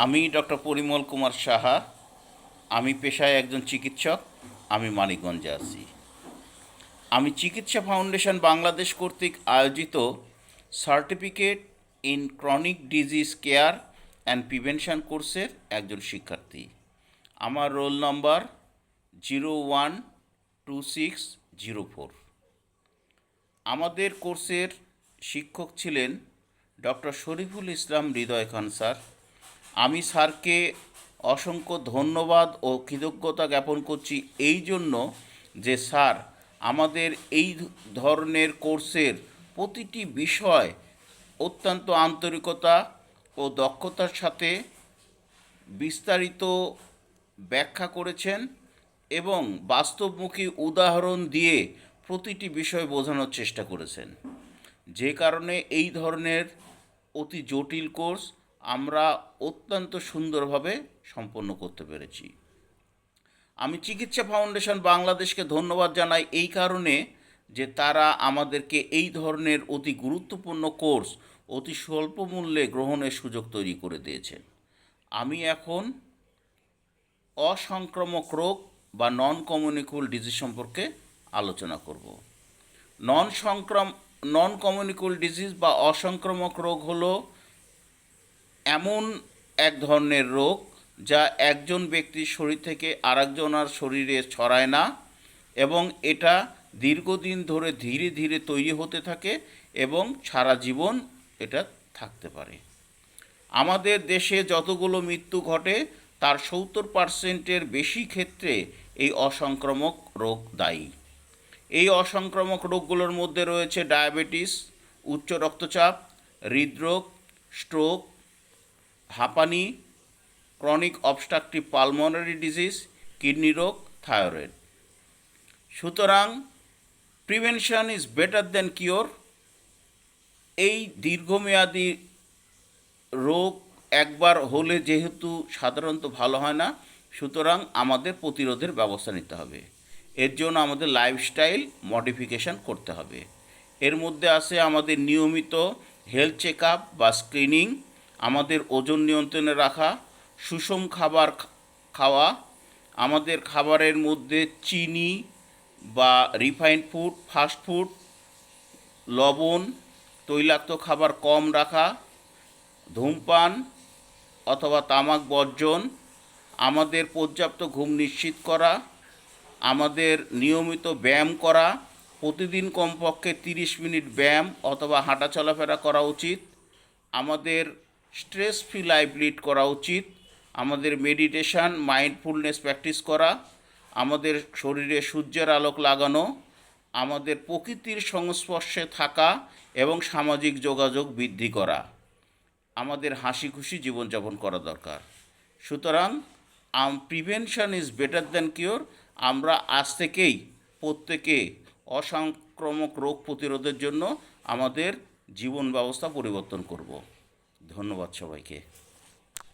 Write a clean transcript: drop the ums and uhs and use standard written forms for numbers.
আমি ডক্টর পরিমল কুমার সাহা। আমি পেশায় একজন চিকিৎসক। আমি মানিকগঞ্জে আছি। আমি চিকিৎসা ফাউন্ডেশন বাংলাদেশ কর্তৃক আয়োজিত certificate in chronic disease care and prevention কোর্সের একজন শিক্ষার্থী। আমার রোল নম্বর 012604। আমাদের কোর্সের শিক্ষক ছিলেন ডক্টর শরীফুল ইসলাম হৃদয় খান স্যার। আমি স্যারকে অসংখ্য ধন্যবাদ ও কৃতজ্ঞতা জ্ঞাপন করছি এই জন্য যে স্যার আমাদের এই ধরনের কোর্সের প্রতিটি বিষয় অত্যন্ত আন্তরিকতা ও দক্ষতার সাথে বিস্তারিত ব্যাখ্যা করেছেন এবং বাস্তবমুখী উদাহরণ দিয়ে প্রতিটি বিষয় বোঝানোর চেষ্টা করেছেন, যে কারণে এই ধরনের অতি জটিল কোর্স আমরা অত্যন্ত সুন্দরভাবে সম্পন্ন করতে পেরেছি। আমি চিকিৎসা ফাউন্ডেশন বাংলাদেশকে ধন্যবাদ জানাই এই কারণে যে তারা আমাদেরকে এই ধরনের অতি গুরুত্বপূর্ণ কোর্স অতি স্বল্প মূল্যে গ্রহণের সুযোগ তৈরি করে দিয়েছে। আমি এখন অসংক্রামক রোগ বা নন কমিউনিকেবল ডিজিজ সম্পর্কে আলোচনা করব। নন কমিউনিকেবল ডিজিজ বা অসংক্রামক রোগ হলো এমন এক ধরনের রোগ যা একজন ব্যক্তির শরীর থেকে আরেকজনের শরীরে ছড়ায় না এবং এটা দীর্ঘদিন ধরে ধীরে ধীরে তৈরি হতে থাকে এবং সারা জীবন এটা থাকতে পারে। আমাদের দেশে যতগুলো মৃত্যু ঘটে তার 70%-এর বেশি ক্ষেত্রে এই অসংক্রামক রোগ দায়ী। এই অসংক্রামক রোগগুলোর মধ্যে রয়েছে ডায়াবেটিস, উচ্চ রক্তচাপ, হৃদরোগ, স্ট্রোক, হাঁপানি, chronic obstructive pulmonary disease, kidney রোগ, থাইরয়েড। সুতরাং prevention is better than cure. এই দীর্ঘমেয়াদী রোগ একবার হলে যেহেতু সাধারণত ভালো হয় না, সুতরাং আমাদের প্রতিরোধের ব্যবস্থা নিতে হবে। এর জন্য আমাদের লাইফস্টাইল মডিফিকেশান করতে হবে। এর মধ্যে আছে আমাদের নিয়মিত হেলথ চেক আপ বা স্ক্রিনিং, আমাদের ওজন নিয়ন্ত্রণে রাখা, সুষম খাবার খাওয়া, আমাদের খাবারের মধ্যে চিনি বা রিফাইন্ড ফুড, ফাস্ট ফুড, লবণ, তৈলাক্ত খাবার কম রাখা, ধূমপান অথবা তামাক বর্জন, আমাদের পর্যাপ্ত ঘুম নিশ্চিত করা, আমাদের নিয়মিত ব্যায়াম করা, প্রতিদিন কমপক্ষে 30 মিনিট ব্যায়াম অথবা হাঁটা চলাফেরা করা উচিত, আমাদের স্ট্রেস ফ্রি লাইফ লিড করা উচিত, আমাদের মেডিটেশন মাইন্ডফুলনেস প্র্যাকটিস করা, আমাদের শরীরে সূর্যের আলোক লাগানো, আমাদের প্রকৃতির সংস্পর্শে থাকা এবং সামাজিক যোগাযোগ বৃদ্ধি করা, আমাদের হাসি খুশি জীবনযাপন করা দরকার। সুতরাং prevention is better than cure. আমরা আজ থেকেই প্রত্যেকে অসংক্রামক রোগ প্রতিরোধের জন্য আমাদের জীবন ব্যবস্থা পরিবর্তন করব। ধন্যবাদ সবাইকে।